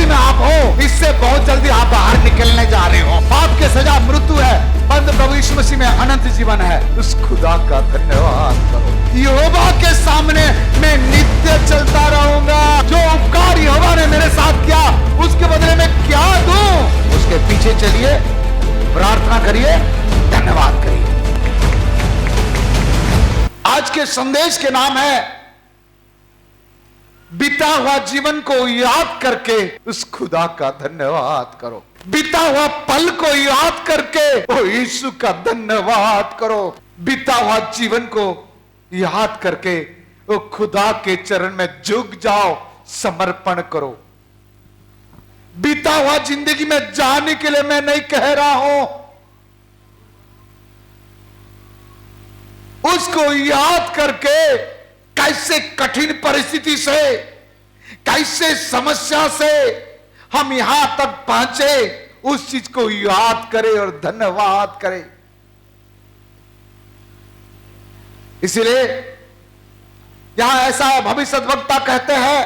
में आप हो, इससे बहुत जल्दी आप बाहर निकलने जा रहे हो। पाप की सजा मृत्यु है, परंतु प्रभु यीशु मसीह में अनंत जीवन है। उस खुदा का धन्यवाद करो। यहोवा के सामने मैं नित्य चलता रहूंगा। जो उपकार यहोवा ने मेरे साथ किया, उसके बदले में क्या दूं? उसके पीछे चलिए, प्रार्थना करिए, धन्यवाद करिए। आज के संदेश के नाम है बीता हुआ जीवन को याद करके उस खुदा का धन्यवाद करो। बीता हुआ पल को याद करके ओ यीशु का धन्यवाद करो। बीता हुआ जीवन को याद करके ओ खुदा के चरण में झुक जाओ, समर्पण करो। बीता हुआ जिंदगी में जाने के लिए मैं नहीं कह रहा हूं, उसको याद करके कैसे कठिन परिस्थिति से, कैसे समस्या से हम यहां तक पहुंचे, उस चीज को याद करें और धन्यवाद करें। इसलिए यहां ऐसा भविष्यद्वक्ता कहते हैं,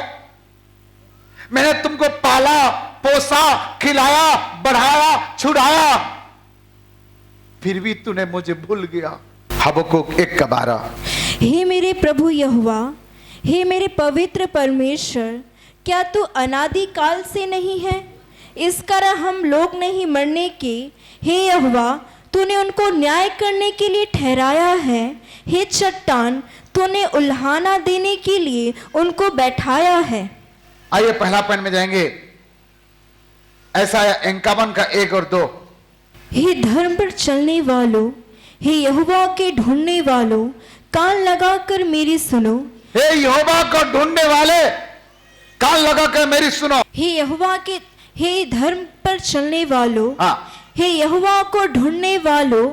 मैंने तुमको पाला, पोसा, खिलाया, बढ़ाया, छुड़ाया, फिर भी तूने मुझे भूल गया। हबक्कुक 1:12। हे मेरे प्रभु यहोवा, हे मेरे पवित्र परमेश्वर, क्या तू अनादि काल से नहीं है? इस कारण हम लोग नहीं मरने के। हे यहोवा, तूने उनको न्याय करने के लिए ठहराया है। हे चट्टान, तूने उल्हाना देने के लिए उनको बैठाया है। आइए पहला पॉइंट में जाएंगे, ऐसा 51 का 1 और 2। हे धर्म पर चलने वालों, हे यहोवा के ढूंढने वालों, कान लगाकर मेरी सुनो। हे यहोवा को ढूंढने वाले, कान लगाकर मेरी सुनो। हे यहोवा के, हे धर्म पर चलने वालों, हाँ। हे यहोवा को ढूंढने वालों,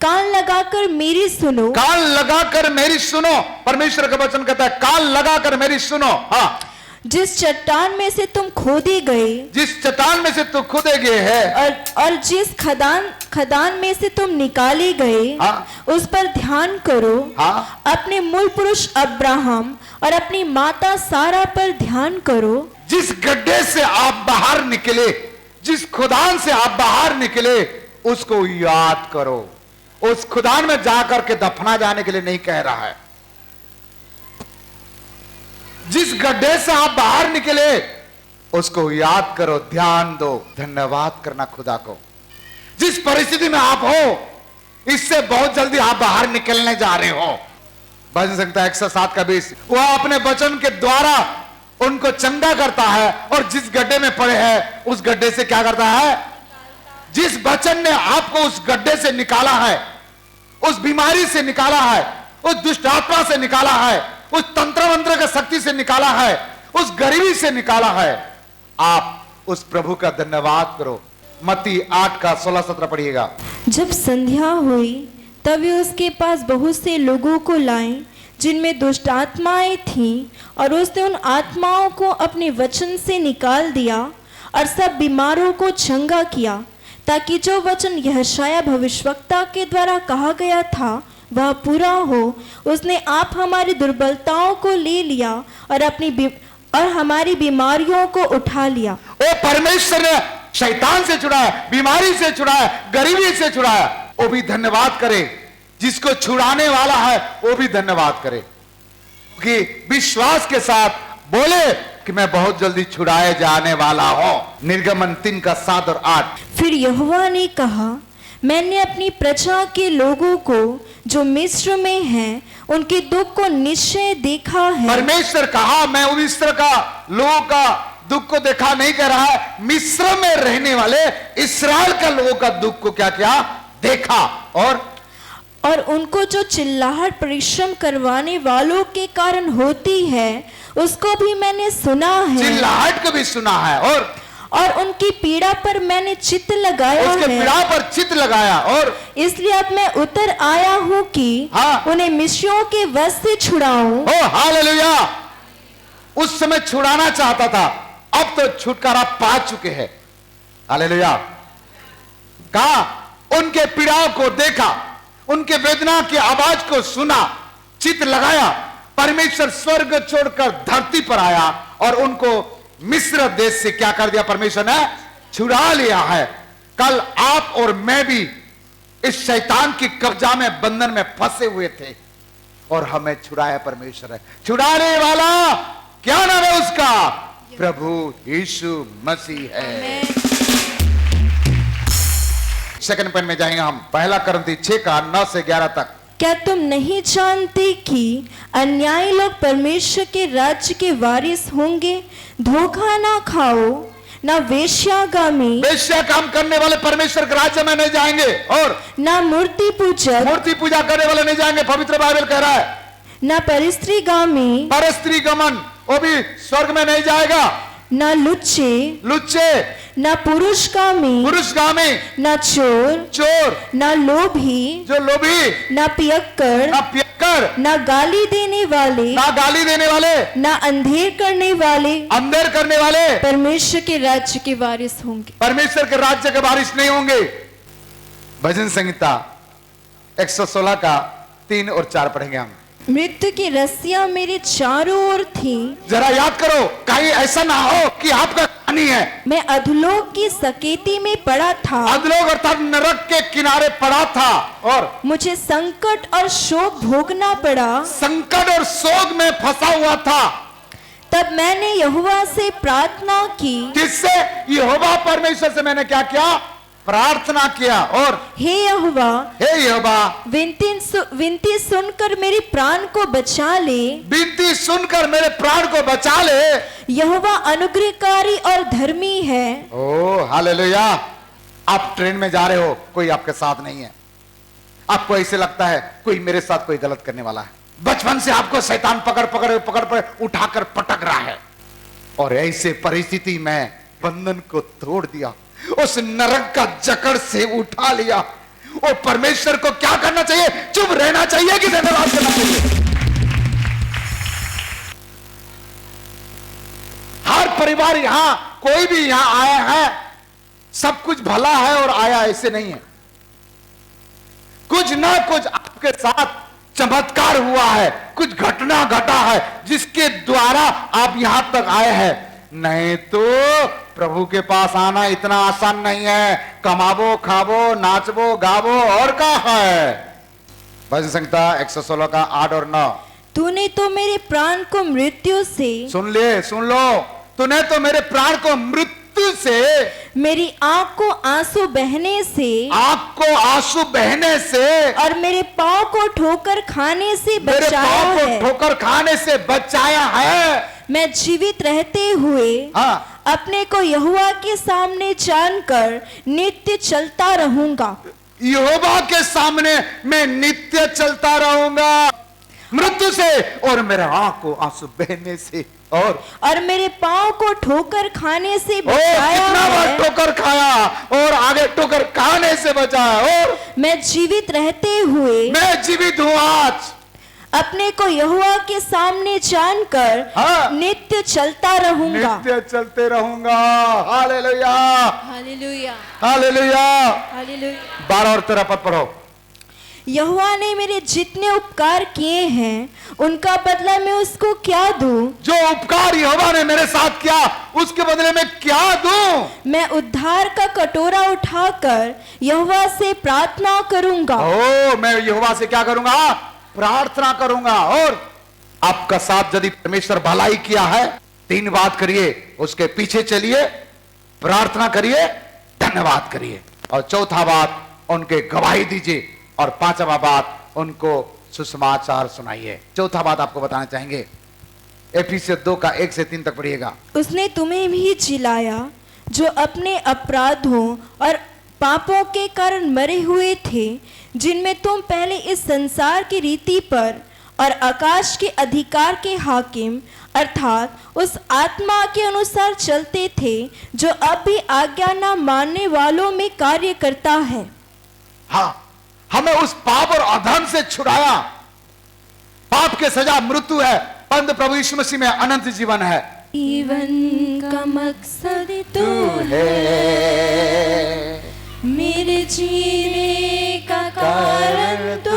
कान लगाकर मेरी सुनो। कान लगाकर मेरी सुनो। परमेश्वर का वचन कहता है कान लगाकर मेरी सुनो। हाँ। जिस चट्टान में से तुम खोदे गए, जिस चट्टान में से तुम खोदे गए हैं, और जिस खदान में से तुम निकाले गए, हाँ। उस पर ध्यान करो। हाँ। अपने मूल पुरुष अब्राहम और अपनी माता सारा पर ध्यान करो। जिस गड्ढे से आप बाहर निकले, जिस खुदान से आप बाहर निकले, उसको याद करो। उस खुदान में जाकर के दफना जाने के लिए नहीं कह रहा है। जिस गड्ढे से आप बाहर निकले, उसको याद करो, ध्यान दो, धन्यवाद करना खुदा को। जिस परिस्थिति में आप हो, इससे बहुत जल्दी आप बाहर निकलने जा रहे हो। भजन संहिता 107 का 20। वह अपने वचन के द्वारा उनको चंगा करता है, और जिस गड्ढे में पड़े हैं उस गड्ढे से क्या करता है? जिस वचन ने आपको उस गड्ढे से निकाला है, उस बीमारी से निकाला है, उस दुष्ट आत्मा से निकाला है, उस तंत्र मंत्र की शक्ति से निकाला है, उस गरीबी से निकाला है, आप उस प्रभु का धन्यवाद करो। मत्ती 8 का 16-17 पढ़िएगा। जब संध्या हुई तब वे उसके पास बहुत से लोगों को लाए जिनमें दुष्ट आत्माएं थीं, और उसने उन आत्माओं को अपने वचन से निकाल दिया और सब बीमारों को चंगा किया, ताकि जो वचन यशायाह भविष्यवक्ता के द्वारा कहा गया था वह पूरा हो। उसने आप हमारी दुर्बलताओं को ले लिया और हमारी बीमारियों को उठा लिया। ओ परमेश्वर ने शैतान से छुड़ाया, बीमारी से छुड़ाया, गरीबी से छुड़ाया। वो भी धन्यवाद करे। जिसको छुड़ाने वाला है वो भी धन्यवाद करे, कि विश्वास के साथ बोले कि मैं बहुत जल्दी छुड़ाए जाने वाला हूं। निर्गमन 3 का 7 और 8। फिर यहोवा ने कहा, मैंने अपनी प्रजा के लोगों को जो मिस्र में हैं, उनके दुख को निश्चय देखा है। परमेश्वर कहा, मैं मिस्र का लोगों का दुख को देखा नहीं कर रहा है, मिस्र में रहने वाले इस्राएल का लोगों का दुख को क्या क्या देखा। और उनको जो चिल्लाहट परिश्रम करवाने वालों के कारण होती है, उसको भी मैंने सुना है। चिल्लाहट को भी सुना है। और उनकी पीड़ा पर मैंने चित्त लगाया उसके है। पीड़ा पर चित्त लगाया। और इसलिए अब मैं उतर आया हूँ कि हाँ। उन्हें मिस्रियों के वश से छुड़ाऊं। ओ हालेलुया। उस समय छुड़ाना चाहता था, अब तो छुटकारा पा चुके हैं। हालेलुया। कहा, उनके पीड़ाओं को देखा, उनके वेदना की आवाज को सुना, चित्त लगाया। परमेश्वर स्वर्ग छोड़कर धरती पर आया और उनको मिस्र देश से क्या कर दिया परमेश्वर ने, छुड़ा लिया है। कल आप और मैं भी इस शैतान की कब्जा में, बंधन में फंसे हुए थे और हमें छुड़ाया परमेश्वर है। छुड़ाने वाला क्या नाम है उसका, प्रभु यीशु मसीह है। सेकंड पॉइंट में जाएंगे हम, पहला करंती 6:9 से 11 तक। क्या तुम नहीं जानते कि अन्यायी लोग परमेश्वर के राज्य के वारिस होंगे? धोखा ना खाओ, ना वेश्यागामी, वेश्या काम करने वाले परमेश्वर के राज्य में नहीं जाएंगे, और ना मूर्ति पूजक, मूर्ति पूजा करने वाले नहीं जाएंगे। पवित्र बाइबल कह रहा है ना परस्त्रीगामी, परस्त्री गमन वो भी स्वर्ग में नहीं जाएगा। ना लुच्चे, ना पुरुषगामी, पुरुषगामी, ना चोर, ना लोभी, जो लोभी, ना पियक्कर, ना पियक्कर, ना गाली देने वाले, ना गाली देने वाले, ना अंधेर करने वाले अंधेर करने वाले परमेश्वर के राज्य के वारिस होंगे। परमेश्वर के राज्य के वारिस नहीं होंगे। भजन संहिता 116 का 3 और 4 पढ़ेंगे हम। मृत्यु की रस्सियां मेरे चारों ओर थी, जरा याद करो, कहीं ऐसा ना हो कि आपका कहानी है। मैं अधोलोक की सकेती में पड़ा था, अधोलोक अर्थात नरक के किनारे पड़ा था, और मुझे संकट और शोक भोगना पड़ा। संकट और शोक में फंसा हुआ था। तब मैंने यहोवा से प्रार्थना की, किससे? यहोवा परमेश्वर से मैंने क्या किया? प्रार्थना किया। और हे यहोवा, विनती सुनकर मेरे प्राण को बचा ले, विनती सुनकर मेरे प्राण को बचा ले। यहोवा अनुग्रहकारी और धर्मी है। ओ हालेलुया। आप ट्रेन में जा रहे हो, कोई आपके साथ नहीं है, आपको ऐसे लगता है कोई मेरे साथ कोई गलत करने वाला है। बचपन से आपको शैतान पकड़ उठाकर पटक रहा है, और ऐसे परिस्थिति में बंधन को तोड़ दिया, उस नरक का जकड़ से उठा लिया। और परमेश्वर को क्या करना चाहिए? चुप रहना चाहिए कि धन्यवाद करना चाहिए? हर परिवार यहां, कोई भी यहां आया है, सब कुछ भला है और आया ऐसे नहीं है। कुछ ना कुछ आपके साथ चमत्कार हुआ है, कुछ घटना घटा है जिसके द्वारा आप यहां तक आए हैं। नहीं तो प्रभु के पास आना इतना आसान नहीं है। कमाबो, खाबो, नाचबो, गाबो और क्या है। भजन संहिता 116 का 8 और 9। तूने तो मेरे प्राण को मृत्यु से, सुन लो, तूने तो मेरे प्राण को मृत्यु से, मेरी आंख को आंसू बहने से, और मेरे पांव को ठोकर खाने से बचाया है। ठोकर खाने से बचाया है। मैं जीवित रहते हुए अपने को यहोवा के सामने जानकर नित्य चलता रहूंगा। यहोवा के सामने मैं नित्य चलता रहूंगा, मृत्यु से और मेरे आंख को आंसू बहने से, और मेरे पांव को ठोकर खाने से बचाया। कितना बार ठोकर खाया और आगे ठोकर खाने से बचाया। और मैं जीवित रहते हुए, मैं जीवित हूं आज, अपने को यहोवा के सामने जानकर नित्य चलता रहूंगा। नित्य चलते रहूंगा। Hallelujah, hallelujah, hallelujah, hallelujah. 12 और 13 पद पढ़ो। यहोवा ने मेरे जितने उपकार किए हैं उनका बदला मैं उसको क्या दूं? जो उपकार यहोवा ने मेरे साथ किया उसके बदले में क्या दूं? मैं उद्धार का कटोरा उठाकर यहोवा से प्रार्थना करूंगा। मैं यहोवा से क्या करूंगा? प्रार्थना करूंगा। और आपका साथ यदि परमेश्वर भलाई किया है, 3 बात करिए, उसके पीछे चलिए, प्रार्थना करिए, धन्यवाद करिए, और चौथा बात उनके गवाही दीजिए, और 5वां बात उनको सुसमाचार सुनाइए। चौथा बात आपको बताना चाहेंगे, एफिसियों 2 का 1 से 3 तक पढ़िएगा। उसने तुम्हें भी जिलाया जो अपने अपराधों और पापों के कारण मरे हुए थे, जिनमें तुम पहले इस संसार की रीति पर और आकाश के अधिकार के हाकिम अर्थात उस आत्मा के अनुसार चलते थे जो अब भी आज्ञा न मानने वालों में कार्य करता है। हाँ, हमें उस पाप और अधर्म से छुड़ाया। पाप के सजा मृत्यु है, परंतु प्रभु यीशु मसीह में अनंत जीवन है। जीवन का मकसद तू है, मेरे जीने का कारण तू